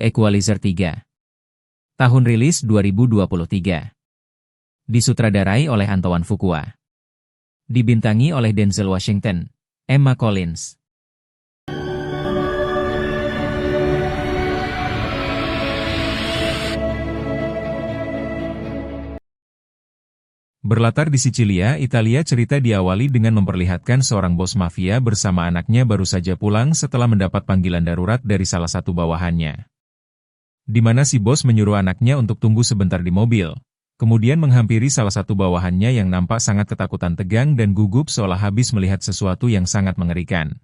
The Equalizer 3. Tahun rilis 2023. Disutradarai oleh Antoine Fuqua. Dibintangi oleh Denzel Washington, Emma Collins. Berlatar di Sicilia, Italia, cerita diawali dengan memperlihatkan seorang bos mafia bersama anaknya baru saja pulang setelah mendapat panggilan darurat dari salah satu bawahannya. Di mana si bos menyuruh anaknya untuk tunggu sebentar di mobil, kemudian menghampiri salah satu bawahannya yang nampak sangat ketakutan, tegang dan gugup seolah habis melihat sesuatu yang sangat mengerikan.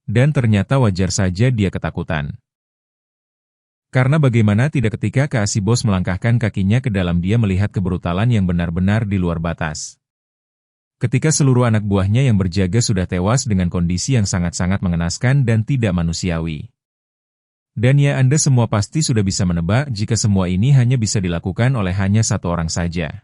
Dan ternyata wajar saja dia ketakutan. Karena bagaimana tidak ketika si bos melangkahkan kakinya ke dalam, dia melihat kebrutalan yang benar-benar di luar batas. Ketika seluruh anak buahnya yang berjaga sudah tewas dengan kondisi yang sangat-sangat mengenaskan dan tidak manusiawi. Dan ya, Anda semua pasti sudah bisa menebak jika semua ini hanya bisa dilakukan oleh hanya satu orang saja.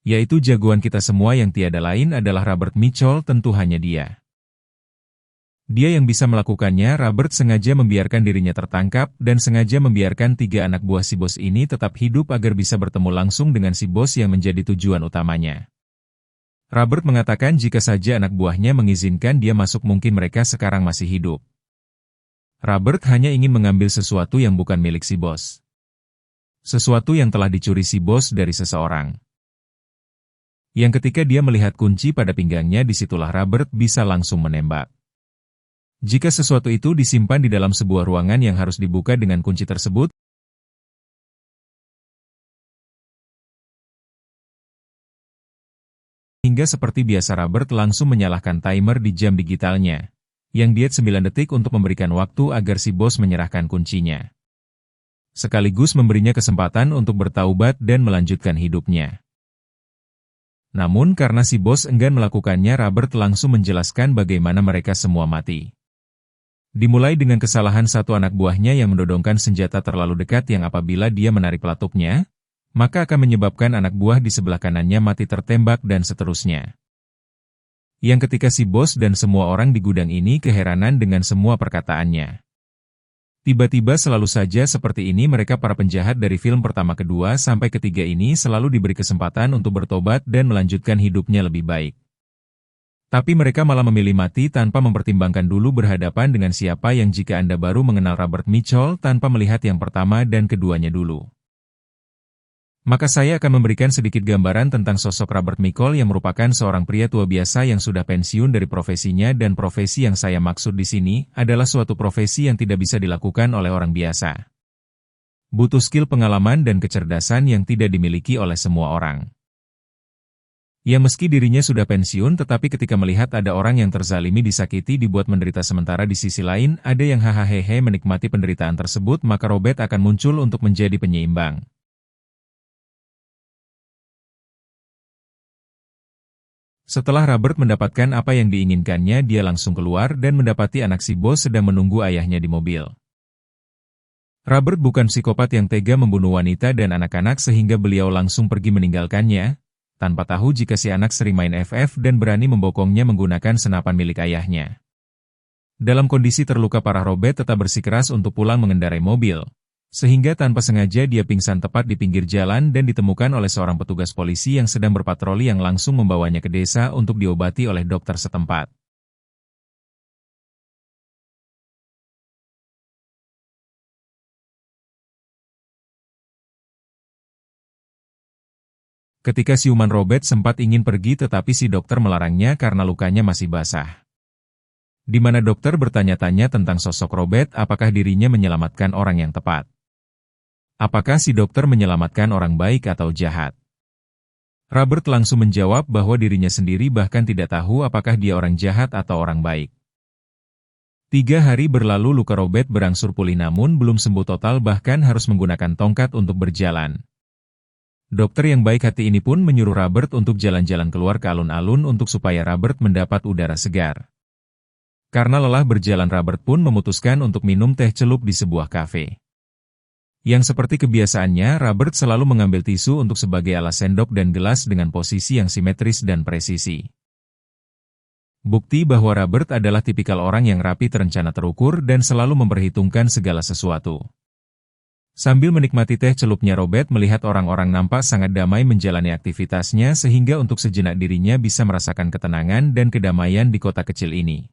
Yaitu jagoan kita semua yang tiada lain adalah Robert Mitchell, tentu hanya dia. Dia yang bisa melakukannya. Robert sengaja membiarkan dirinya tertangkap dan sengaja membiarkan 3 anak buah si bos ini tetap hidup agar bisa bertemu langsung dengan si bos yang menjadi tujuan utamanya. Robert mengatakan jika saja anak buahnya mengizinkan dia masuk, mungkin mereka sekarang masih hidup. Robert hanya ingin mengambil sesuatu yang bukan milik si bos. Sesuatu yang telah dicuri si bos dari seseorang. Yang ketika dia melihat kunci pada pinggangnya, disitulah Robert bisa langsung menembak. Jika sesuatu itu disimpan di dalam sebuah ruangan yang harus dibuka dengan kunci tersebut, hingga seperti biasa Robert langsung menyalakan timer di jam digitalnya, yang diet 9 detik untuk memberikan waktu agar si bos menyerahkan kuncinya. Sekaligus memberinya kesempatan untuk bertaubat dan melanjutkan hidupnya. Namun karena si bos enggan melakukannya, Robert langsung menjelaskan bagaimana mereka semua mati. Dimulai dengan kesalahan satu anak buahnya yang mendodongkan senjata terlalu dekat, yang apabila dia menarik pelapuknya, maka akan menyebabkan anak buah di sebelah kanannya mati tertembak dan seterusnya. Yang ketika si bos dan semua orang di gudang ini keheranan dengan semua perkataannya. Tiba-tiba selalu saja seperti ini mereka, para penjahat dari film pertama, kedua, sampai ketiga ini selalu diberi kesempatan untuk bertobat dan melanjutkan hidupnya lebih baik. Tapi mereka malah memilih mati tanpa mempertimbangkan dulu berhadapan dengan siapa, yang jika Anda baru mengenal Robert Mitchell tanpa melihat yang pertama dan keduanya dulu. Maka saya akan memberikan sedikit gambaran tentang sosok Robert Mitchell yang merupakan seorang pria tua biasa yang sudah pensiun dari profesinya, dan profesi yang saya maksud di sini adalah suatu profesi yang tidak bisa dilakukan oleh orang biasa. Butuh skill, pengalaman dan kecerdasan yang tidak dimiliki oleh semua orang. Yang meski dirinya sudah pensiun, tetapi ketika melihat ada orang yang terzalimi, disakiti, dibuat menderita, sementara di sisi lain ada yang hahaha menikmati penderitaan tersebut, maka Robert akan muncul untuk menjadi penyeimbang. Setelah Robert mendapatkan apa yang diinginkannya, dia langsung keluar dan mendapati anak si bos sedang menunggu ayahnya di mobil. Robert bukan psikopat yang tega membunuh wanita dan anak-anak sehingga beliau langsung pergi meninggalkannya, tanpa tahu jika si anak sering main FF dan berani membokongnya menggunakan senapan milik ayahnya. Dalam kondisi terluka parah, Robert tetap bersikeras untuk pulang mengendarai mobil, sehingga tanpa sengaja dia pingsan tepat di pinggir jalan dan ditemukan oleh seorang petugas polisi yang sedang berpatroli, yang langsung membawanya ke desa untuk diobati oleh dokter setempat. Ketika siuman Robert sempat ingin pergi, tetapi si dokter melarangnya karena lukanya masih basah. Di mana dokter bertanya-tanya tentang sosok Robert, apakah dirinya menyelamatkan orang yang tepat. Apakah si dokter menyelamatkan orang baik atau jahat? Robert langsung menjawab bahwa dirinya sendiri bahkan tidak tahu apakah dia orang jahat atau orang baik. 3 hari berlalu, luka Robert berangsur pulih namun belum sembuh total, bahkan harus menggunakan tongkat untuk berjalan. Dokter yang baik hati ini pun menyuruh Robert untuk jalan-jalan keluar ke alun-alun untuk supaya Robert mendapat udara segar. Karena lelah berjalan, Robert pun memutuskan untuk minum teh celup di sebuah kafe. Yang seperti kebiasaannya, Robert selalu mengambil tisu untuk sebagai alas sendok dan gelas dengan posisi yang simetris dan presisi. Bukti bahwa Robert adalah tipikal orang yang rapi, terencana, terukur, dan selalu memperhitungkan segala sesuatu. Sambil menikmati teh celupnya, Robert melihat orang-orang nampak sangat damai menjalani aktivitasnya sehingga untuk sejenak dirinya bisa merasakan ketenangan dan kedamaian di kota kecil ini.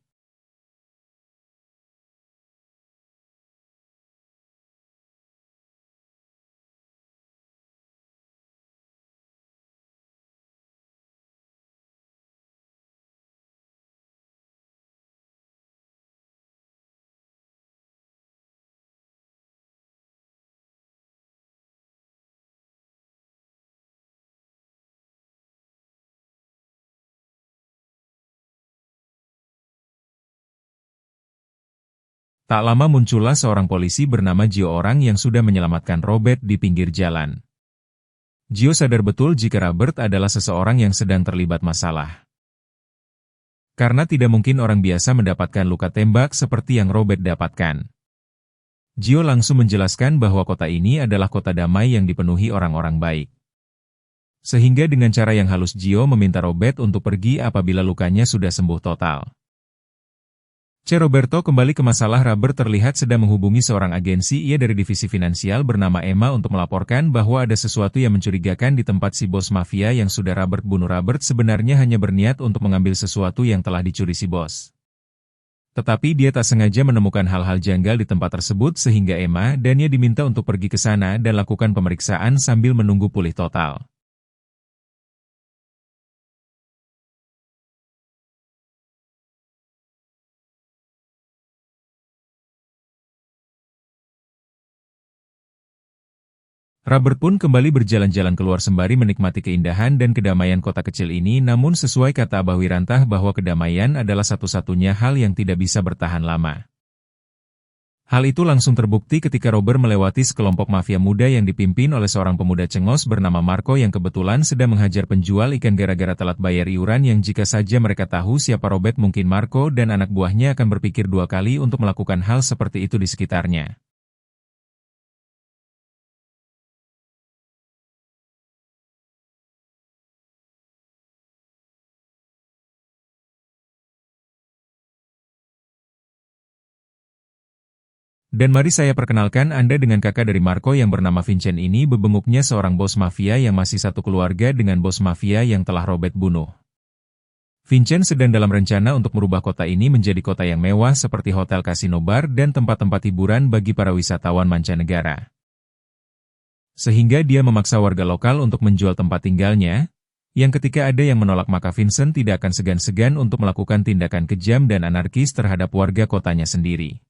Tak lama muncullah seorang polisi bernama Gio, orang yang sudah menyelamatkan Robert di pinggir jalan. Gio sadar betul jika Robert adalah seseorang yang sedang terlibat masalah. Karena tidak mungkin orang biasa mendapatkan luka tembak seperti yang Robert dapatkan. Gio langsung menjelaskan bahwa kota ini adalah kota damai yang dipenuhi orang-orang baik. Sehingga dengan cara yang halus Gio meminta Robert untuk pergi apabila lukanya sudah sembuh total. Roberto kembali ke masalah. Robert terlihat sedang menghubungi seorang agensi dari divisi finansial bernama Emma untuk melaporkan bahwa ada sesuatu yang mencurigakan di tempat si bos mafia yang sudah Robert bunuh. Robert sebenarnya hanya berniat untuk mengambil sesuatu yang telah dicuri si bos. Tetapi dia tak sengaja menemukan hal-hal janggal di tempat tersebut sehingga Emma dan dia diminta untuk pergi ke sana dan lakukan pemeriksaan sambil menunggu pulih total. Robert pun kembali berjalan-jalan keluar sembari menikmati keindahan dan kedamaian kota kecil ini, namun sesuai kata Abah Wirantah bahwa kedamaian adalah satu-satunya hal yang tidak bisa bertahan lama. Hal itu langsung terbukti ketika Robert melewati sekelompok mafia muda yang dipimpin oleh seorang pemuda cengos bernama Marco yang kebetulan sedang menghajar penjual ikan gara-gara telat bayar iuran, yang jika saja mereka tahu siapa Robert, mungkin Marco dan anak buahnya akan berpikir dua kali untuk melakukan hal seperti itu di sekitarnya. Dan mari saya perkenalkan Anda dengan kakak dari Marco yang bernama Vincent ini. Bebenguknya seorang bos mafia yang masih satu keluarga dengan bos mafia yang telah Robert bunuh. Vincent sedang dalam rencana untuk merubah kota ini menjadi kota yang mewah seperti hotel, kasino, bar, dan tempat-tempat hiburan bagi para wisatawan mancanegara. Sehingga dia memaksa warga lokal untuk menjual tempat tinggalnya, yang ketika ada yang menolak maka Vincent tidak akan segan-segan untuk melakukan tindakan kejam dan anarkis terhadap warga kotanya sendiri.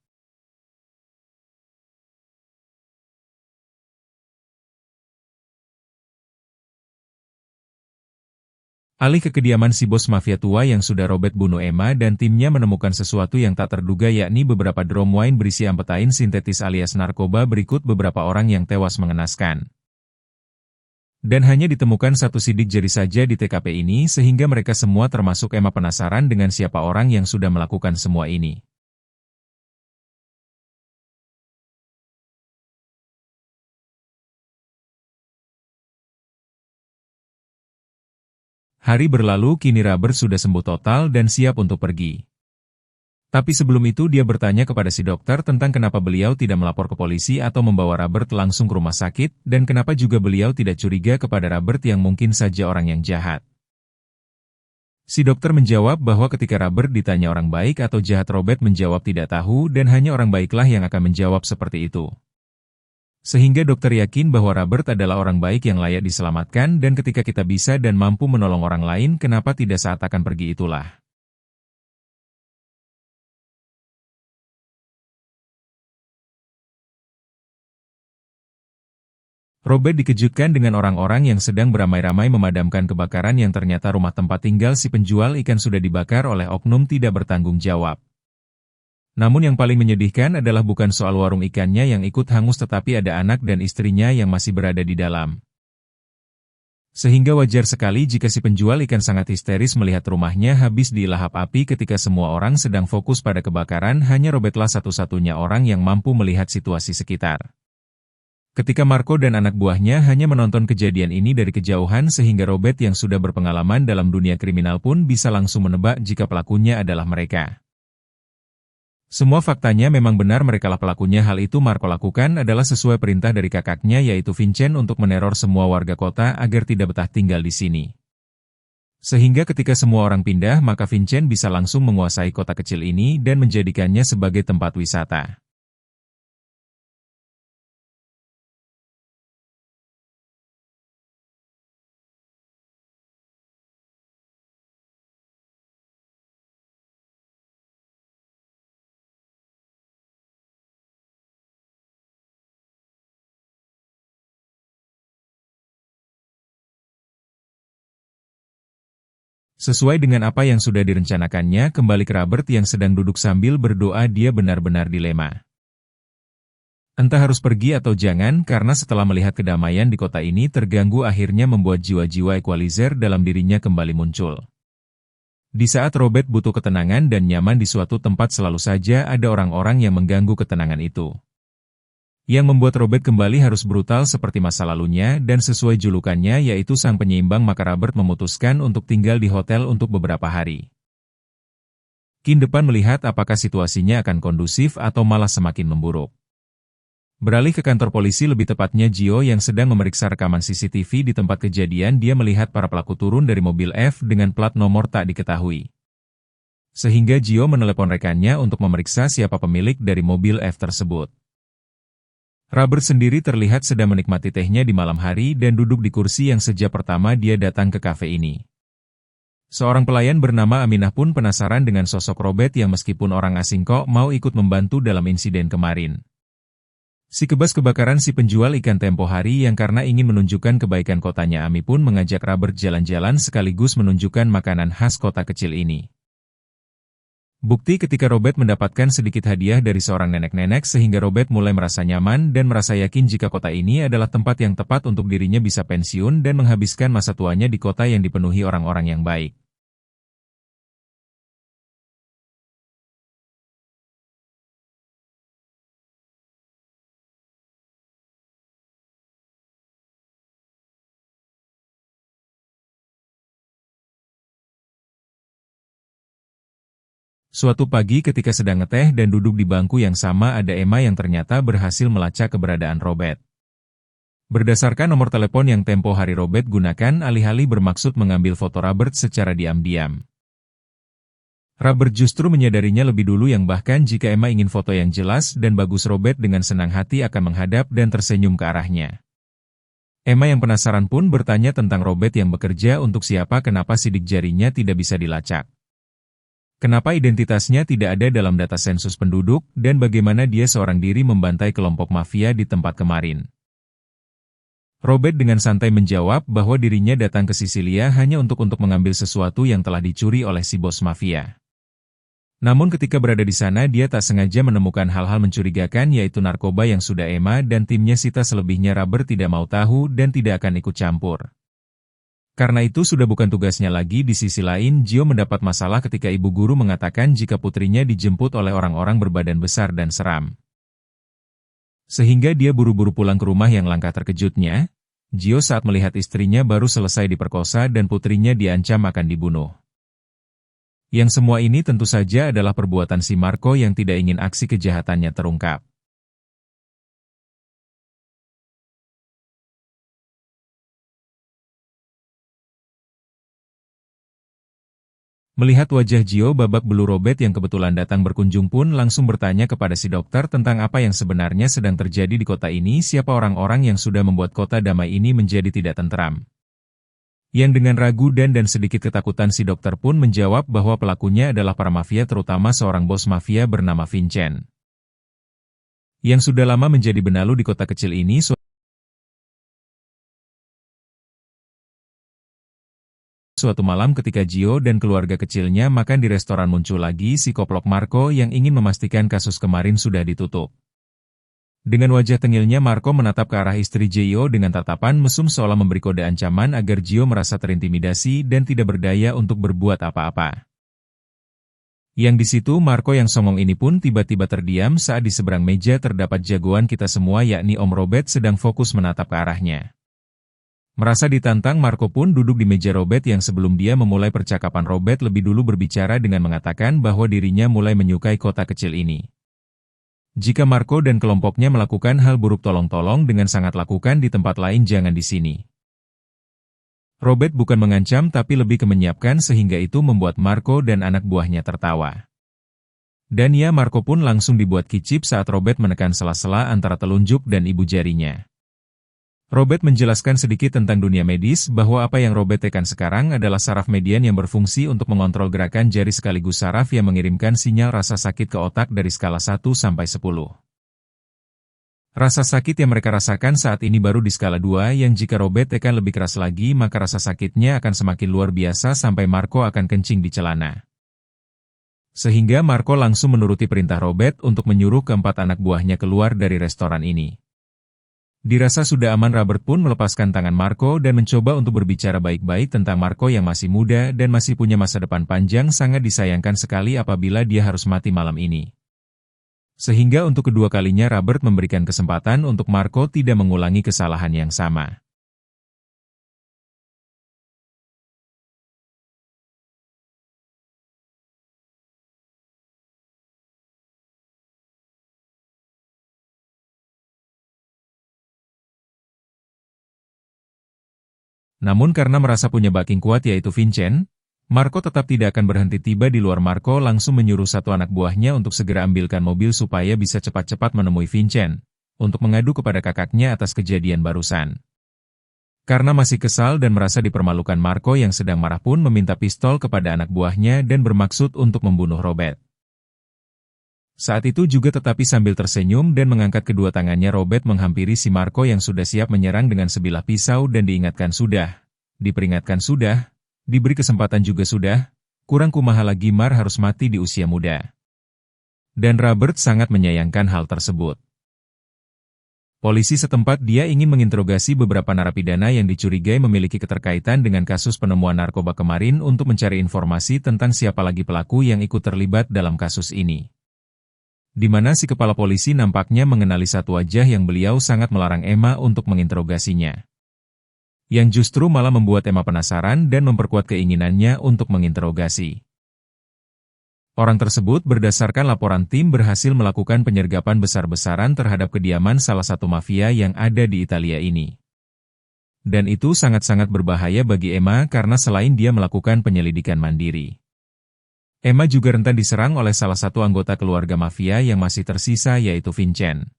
Alih ke kediaman si bos mafia tua yang sudah Robert bunuh, Emma dan timnya menemukan sesuatu yang tak terduga, yakni beberapa drum wine berisi ampetain sintetis alias narkoba. Berikut beberapa orang yang tewas mengenaskan. Dan hanya ditemukan satu sidik jari saja di TKP ini sehingga mereka semua termasuk Emma penasaran dengan siapa orang yang sudah melakukan semua ini. Hari berlalu, kini Robert sudah sembuh total dan siap untuk pergi. Tapi sebelum itu dia bertanya kepada si dokter tentang kenapa beliau tidak melapor ke polisi atau membawa Robert langsung ke rumah sakit, dan kenapa juga beliau tidak curiga kepada Robert yang mungkin saja orang yang jahat. Si dokter menjawab bahwa ketika Robert ditanya orang baik atau jahat, Robert menjawab tidak tahu dan hanya orang baiklah yang akan menjawab seperti itu. Sehingga dokter yakin bahwa Robert adalah orang baik yang layak diselamatkan, dan ketika kita bisa dan mampu menolong orang lain, kenapa tidak saat akan pergi itulah. Robert dikejutkan dengan orang-orang yang sedang beramai-ramai memadamkan kebakaran yang ternyata rumah tempat tinggal si penjual ikan sudah dibakar oleh oknum tidak bertanggung jawab. Namun yang paling menyedihkan adalah bukan soal warung ikannya yang ikut hangus, tetapi ada anak dan istrinya yang masih berada di dalam. Sehingga wajar sekali jika si penjual ikan sangat histeris melihat rumahnya habis dilahap api. Ketika semua orang sedang fokus pada kebakaran, hanya Robertlah satu-satunya orang yang mampu melihat situasi sekitar. Ketika Marco dan anak buahnya hanya menonton kejadian ini dari kejauhan sehingga Robert yang sudah berpengalaman dalam dunia kriminal pun bisa langsung menebak jika pelakunya adalah mereka. Semua faktanya memang benar merekalah pelakunya. Hal itu Marco lakukan adalah sesuai perintah dari kakaknya yaitu Vincent untuk meneror semua warga kota agar tidak betah tinggal di sini. Sehingga ketika semua orang pindah maka Vincent bisa langsung menguasai kota kecil ini dan menjadikannya sebagai tempat wisata. Sesuai dengan apa yang sudah direncanakannya, kembali ke Robert yang sedang duduk sambil berdoa. Dia benar-benar dilema. Entah harus pergi atau jangan, karena setelah melihat kedamaian di kota ini terganggu akhirnya membuat jiwa-jiwa equalizer dalam dirinya kembali muncul. Di saat Robert butuh ketenangan dan nyaman di suatu tempat selalu saja ada orang-orang yang mengganggu ketenangan itu. Yang membuat Robert kembali harus brutal seperti masa lalunya dan sesuai julukannya yaitu sang penyeimbang maka Robert memutuskan untuk tinggal di hotel untuk beberapa hari. Kin depan melihat apakah situasinya akan kondusif atau malah semakin memburuk. Beralih ke kantor polisi lebih tepatnya Gio yang sedang memeriksa rekaman CCTV di tempat kejadian dia melihat para pelaku turun dari mobil F dengan plat nomor tak diketahui. Sehingga Gio menelepon rekannya untuk memeriksa siapa pemilik dari mobil F tersebut. Robert sendiri terlihat sedang menikmati tehnya di malam hari dan duduk di kursi yang sejak pertama dia datang ke kafe ini. Seorang pelayan bernama Aminah pun penasaran dengan sosok Robert yang meskipun orang asing kok mau ikut membantu dalam insiden kemarin. Si kebas kebakaran si penjual ikan tempo hari yang karena ingin menunjukkan kebaikan kotanya Ami pun mengajak Robert jalan-jalan sekaligus menunjukkan makanan khas kota kecil ini. Bukti ketika Robert mendapatkan sedikit hadiah dari seorang nenek-nenek sehingga Robert mulai merasa nyaman dan merasa yakin jika kota ini adalah tempat yang tepat untuk dirinya bisa pensiun dan menghabiskan masa tuanya di kota yang dipenuhi orang-orang yang baik. Suatu pagi ketika sedang ngeteh dan duduk di bangku yang sama ada Emma yang ternyata berhasil melacak keberadaan Robert. Berdasarkan nomor telepon yang tempo hari Robert gunakan alih-alih bermaksud mengambil foto Robert secara diam-diam. Robert justru menyadarinya lebih dulu yang bahkan jika Emma ingin foto yang jelas dan bagus Robert dengan senang hati akan menghadap dan tersenyum ke arahnya. Emma yang penasaran pun bertanya tentang Robert yang bekerja untuk siapa kenapa sidik jarinya tidak bisa dilacak. Kenapa identitasnya tidak ada dalam data sensus penduduk, dan bagaimana dia seorang diri membantai kelompok mafia di tempat kemarin. Robert dengan santai menjawab bahwa dirinya datang ke Sisilia hanya untuk mengambil sesuatu yang telah dicuri oleh si bos mafia. Namun ketika berada di sana dia tak sengaja menemukan hal-hal mencurigakan yaitu narkoba yang sudah Emma dan timnya sita selebihnya Robert tidak mau tahu dan tidak akan ikut campur. Karena itu sudah bukan tugasnya lagi. Di sisi lain, Gio mendapat masalah ketika ibu guru mengatakan jika putrinya dijemput oleh orang-orang berbadan besar dan seram. Sehingga dia buru-buru pulang ke rumah. Yang langkah terkejutnya, Gio saat melihat istrinya baru selesai diperkosa dan putrinya diancam akan dibunuh. Yang semua ini tentu saja adalah perbuatan si Marco yang tidak ingin aksi kejahatannya terungkap. Melihat wajah Gio babak belur Robert yang kebetulan datang berkunjung pun langsung bertanya kepada si dokter tentang apa yang sebenarnya sedang terjadi di kota ini siapa orang-orang yang sudah membuat kota damai ini menjadi tidak tentram. Yang dengan ragu dan sedikit ketakutan si dokter pun menjawab bahwa pelakunya adalah para mafia terutama seorang bos mafia bernama Vincent. Yang sudah lama menjadi benalu di kota kecil ini. Suatu malam ketika Gio dan keluarga kecilnya makan di restoran muncul lagi si koplok Marco yang ingin memastikan kasus kemarin sudah ditutup. Dengan wajah tengilnya Marco menatap ke arah istri Gio dengan tatapan mesum seolah memberi kode ancaman agar Gio merasa terintimidasi dan tidak berdaya untuk berbuat apa-apa. Yang di situ Marco yang songong ini pun tiba-tiba terdiam saat di seberang meja terdapat jagoan kita semua yakni Om Robert sedang fokus menatap ke arahnya. Merasa ditantang, Marco pun duduk di meja Robert yang sebelum dia memulai percakapan Robert lebih dulu berbicara dengan mengatakan bahwa dirinya mulai menyukai kota kecil ini. Jika Marco dan kelompoknya melakukan hal buruk tolong-tolong dengan sangat lakukan di tempat lain jangan di sini. Robert bukan mengancam tapi lebih ke menyiapkan sehingga itu membuat Marco dan anak buahnya tertawa. Dan ya Marco pun langsung dibuat kicip saat Robert menekan sela-sela antara telunjuk dan ibu jarinya. Robert menjelaskan sedikit tentang dunia medis bahwa apa yang Robert tekan sekarang adalah saraf median yang berfungsi untuk mengontrol gerakan jari sekaligus saraf yang mengirimkan sinyal rasa sakit ke otak dari skala 1 sampai 10. Rasa sakit yang mereka rasakan saat ini baru di skala 2 yang jika Robert tekan lebih keras lagi maka rasa sakitnya akan semakin luar biasa sampai Marco akan kencing di celana. Sehingga Marco langsung menuruti perintah Robert untuk menyuruh keempat anak buahnya keluar dari restoran ini. Dirasa sudah aman, Robert pun melepaskan tangan Marco dan mencoba untuk berbicara baik-baik tentang Marco yang masih muda dan masih punya masa depan panjang. Sangat disayangkan sekali apabila dia harus mati malam ini. Sehingga untuk kedua kalinya Robert memberikan kesempatan untuk Marco tidak mengulangi kesalahan yang sama. Namun karena merasa punya backing kuat yaitu Vincent, Marco tetap tidak akan berhenti. Tiba di luar, Marco langsung menyuruh satu anak buahnya untuk segera ambilkan mobil supaya bisa cepat-cepat menemui Vincent, untuk mengadu kepada kakaknya atas kejadian barusan. Karena masih kesal dan merasa dipermalukan, Marco yang sedang marah pun meminta pistol kepada anak buahnya dan bermaksud untuk membunuh Robert. Saat itu juga tetapi sambil tersenyum dan mengangkat kedua tangannya Robert menghampiri si Marco yang sudah siap menyerang dengan sebilah pisau dan diingatkan sudah, diperingatkan sudah, diberi kesempatan juga sudah, kurang kumaha lagi Mar harus mati di usia muda. Dan Robert sangat menyayangkan hal tersebut. Polisi setempat dia ingin menginterogasi beberapa narapidana yang dicurigai memiliki keterkaitan dengan kasus penemuan narkoba kemarin untuk mencari informasi tentang siapa lagi pelaku yang ikut terlibat dalam kasus ini. Di mana si kepala polisi nampaknya mengenali satu wajah yang beliau sangat melarang Emma untuk menginterogasinya. Yang justru malah membuat Emma penasaran dan memperkuat keinginannya untuk menginterogasi. Orang tersebut berdasarkan laporan tim berhasil melakukan penyergapan besar-besaran terhadap kediaman salah satu mafia yang ada di Italia ini. Dan itu sangat-sangat berbahaya bagi Emma karena selain dia melakukan penyelidikan mandiri, Emma juga rentan diserang oleh salah satu anggota keluarga mafia yang masih tersisa yaitu Vincent.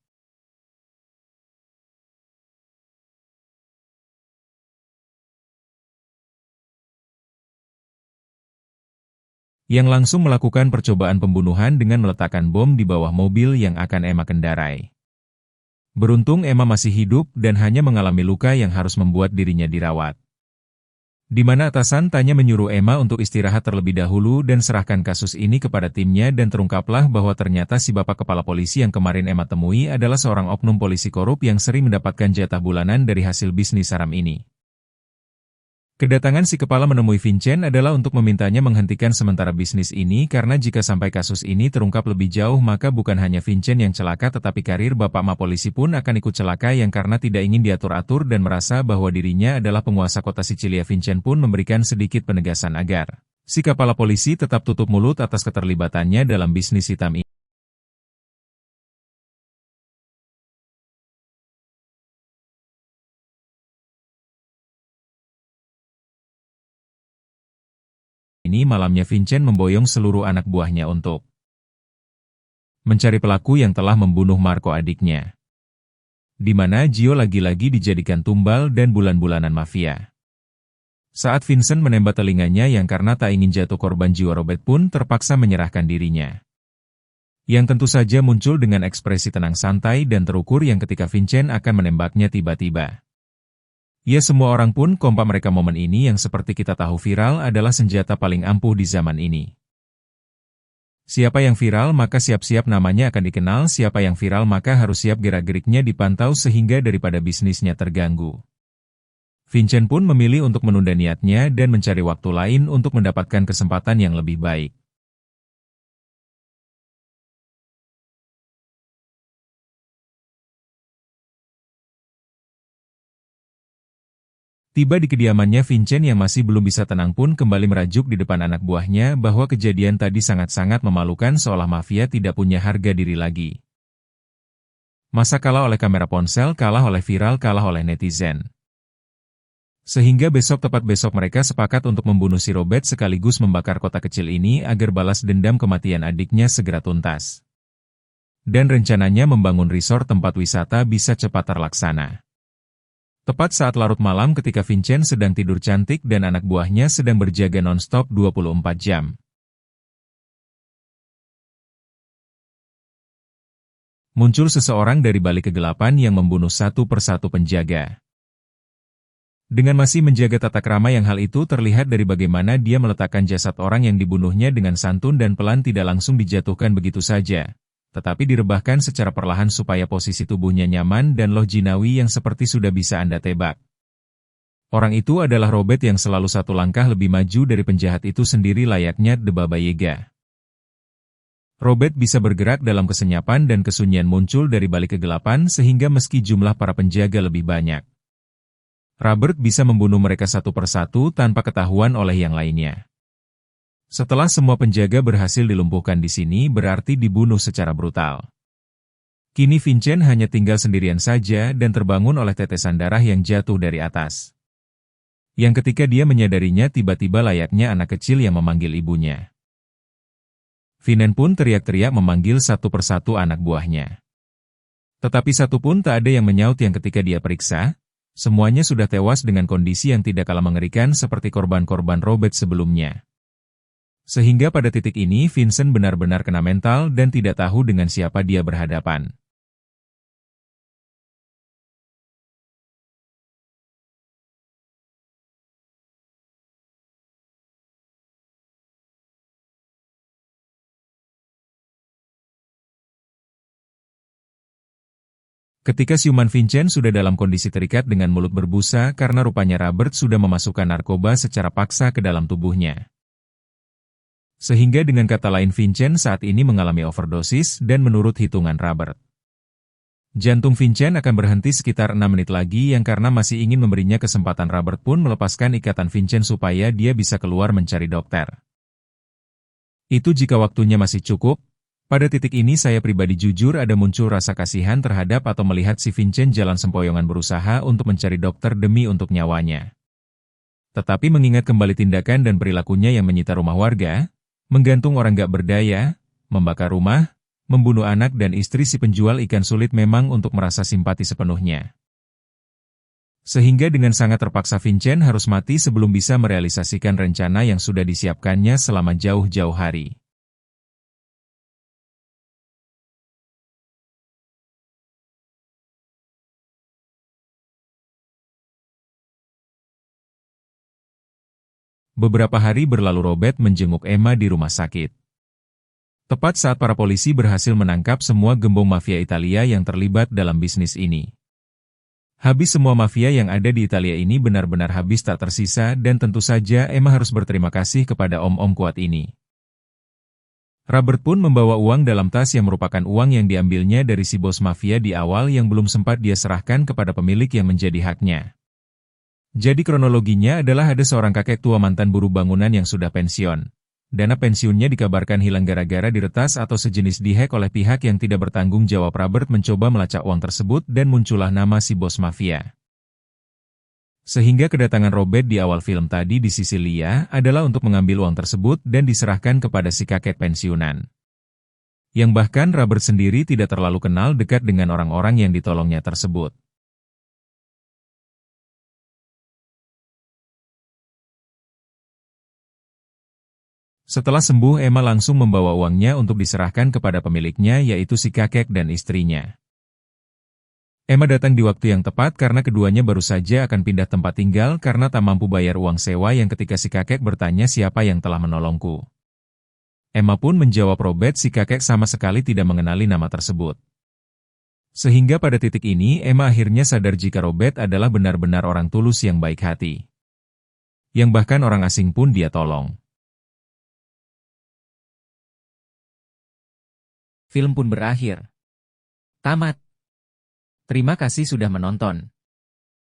Yang langsung melakukan percobaan pembunuhan dengan meletakkan bom di bawah mobil yang akan Emma kendarai. Beruntung Emma masih hidup dan hanya mengalami luka yang harus membuat dirinya dirawat. Di mana atasan tanya menyuruh Emma untuk istirahat terlebih dahulu dan serahkan kasus ini kepada timnya dan terungkaplah bahwa ternyata si bapak kepala polisi yang kemarin Emma temui adalah seorang oknum polisi korup yang sering mendapatkan jatah bulanan dari hasil bisnis haram ini. Kedatangan si kepala menemui Vincent adalah untuk memintanya menghentikan sementara bisnis ini karena jika sampai kasus ini terungkap lebih jauh maka bukan hanya Vincent yang celaka tetapi karir bapak ma polisi pun akan ikut celaka yang karena tidak ingin diatur-atur dan merasa bahwa dirinya adalah penguasa kota Sicilia. Vincent pun memberikan sedikit penegasan agar si kepala polisi tetap tutup mulut atas keterlibatannya dalam bisnis hitam ini. Ini malamnya Vincent memboyong seluruh anak buahnya untuk mencari pelaku yang telah membunuh Marco adiknya. Di mana Gio lagi-lagi dijadikan tumbal dan bulan-bulanan mafia. Saat Vincent menembak telinganya yang karena tak ingin jatuh korban, jiwa Robert pun terpaksa menyerahkan dirinya. Yang tentu saja muncul dengan ekspresi tenang santai dan terukur yang ketika Vincent akan menembaknya tiba-tiba. Ya semua orang pun kompak mereka momen ini yang seperti kita tahu viral adalah senjata paling ampuh di zaman ini. Siapa yang viral maka siap-siap namanya akan dikenal, siapa yang viral maka harus siap gerak-geriknya dipantau sehingga daripada bisnisnya terganggu. Vincent pun memilih untuk menunda niatnya dan mencari waktu lain untuk mendapatkan kesempatan yang lebih baik. Tiba di kediamannya, Vincent yang masih belum bisa tenang pun kembali merajuk di depan anak buahnya bahwa kejadian tadi sangat-sangat memalukan, seolah mafia tidak punya harga diri lagi. Masa kalah oleh kamera ponsel, kalah oleh viral, kalah oleh netizen. Sehingga tepat besok mereka sepakat untuk membunuh si Robert sekaligus membakar kota kecil ini agar balas dendam kematian adiknya segera tuntas. Dan rencananya membangun resort tempat wisata bisa cepat terlaksana. Tepat saat larut malam ketika Vincent sedang tidur cantik dan anak buahnya sedang berjaga non-stop 24 jam. Muncul seseorang dari balik kegelapan yang membunuh satu persatu penjaga. Dengan masih menjaga tata krama, yang hal itu terlihat dari bagaimana dia meletakkan jasad orang yang dibunuhnya dengan santun dan pelan, tidak langsung dijatuhkan begitu saja, tetapi direbahkan secara perlahan supaya posisi tubuhnya nyaman dan loh jinawi yang seperti sudah bisa Anda tebak. Orang itu adalah Robert yang selalu satu langkah lebih maju dari penjahat itu sendiri, layaknya The Baba Yaga. Robert bisa bergerak dalam kesenyapan dan kesunyian muncul dari balik kegelapan sehingga meski jumlah para penjaga lebih banyak, Robert bisa membunuh mereka satu persatu tanpa ketahuan oleh yang lainnya. Setelah semua penjaga berhasil dilumpuhkan di sini, berarti dibunuh secara brutal. Kini Vincent hanya tinggal sendirian saja dan terbangun oleh tetesan darah yang jatuh dari atas. Yang ketika dia menyadarinya, tiba-tiba layaknya anak kecil yang memanggil ibunya. Vincent pun teriak-teriak memanggil satu persatu anak buahnya. Tetapi satu pun tak ada yang menyaut, yang ketika dia periksa, semuanya sudah tewas dengan kondisi yang tidak kalah mengerikan seperti korban-korban Robert sebelumnya. Sehingga pada titik ini Vincent benar-benar kena mental dan tidak tahu dengan siapa dia berhadapan. Ketika siuman Vincent sudah dalam kondisi terikat dengan mulut berbusa karena rupanya Robert sudah memasukkan narkoba secara paksa ke dalam tubuhnya. Sehingga dengan kata lain Vincent saat ini mengalami overdosis dan menurut hitungan Robert, jantung Vincent akan berhenti sekitar 6 menit lagi, yang karena masih ingin memberinya kesempatan, Robert pun melepaskan ikatan Vincent supaya dia bisa keluar mencari dokter. Itu jika waktunya masih cukup. Pada titik ini saya pribadi jujur ada muncul rasa kasihan terhadap atau melihat si Vincent jalan sempoyongan berusaha untuk mencari dokter demi untuk nyawanya. Tetapi mengingat kembali tindakan dan perilakunya yang menyita rumah warga, menggantung orang gak berdaya, membakar rumah, membunuh anak dan istri si penjual ikan, sulit memang untuk merasa simpati sepenuhnya. Sehingga dengan sangat terpaksa Vincent harus mati sebelum bisa merealisasikan rencana yang sudah disiapkannya selama jauh-jauh hari. Beberapa hari berlalu, Robert menjenguk Emma di rumah sakit. Tepat saat para polisi berhasil menangkap semua gembong mafia Italia yang terlibat dalam bisnis ini. Habis semua mafia yang ada di Italia ini, benar-benar habis tak tersisa, dan tentu saja Emma harus berterima kasih kepada om-om kuat ini. Robert pun membawa uang dalam tas yang merupakan uang yang diambilnya dari si bos mafia di awal yang belum sempat dia serahkan kepada pemilik yang menjadi haknya. Jadi kronologinya adalah ada seorang kakek tua mantan buruh bangunan yang sudah pensiun. Dana pensiunnya dikabarkan hilang gara-gara diretas atau sejenis dihack oleh pihak yang tidak bertanggung jawab. Robert mencoba melacak uang tersebut dan muncullah nama si bos mafia. Sehingga kedatangan Robert di awal film tadi di Sisilia adalah untuk mengambil uang tersebut dan diserahkan kepada si kakek pensiunan. Yang bahkan Robert sendiri tidak terlalu kenal dekat dengan orang-orang yang ditolongnya tersebut. Setelah sembuh, Emma langsung membawa uangnya untuk diserahkan kepada pemiliknya, yaitu si kakek dan istrinya. Emma datang di waktu yang tepat karena keduanya baru saja akan pindah tempat tinggal karena tak mampu bayar uang sewa, yang ketika si kakek bertanya siapa yang telah menolongku. Emma pun menjawab Robert, si kakek sama sekali tidak mengenali nama tersebut. Sehingga pada titik ini Emma akhirnya sadar jika Robert adalah benar-benar orang tulus yang baik hati. Yang bahkan orang asing pun dia tolong. Film pun berakhir. Tamat. Terima kasih sudah menonton.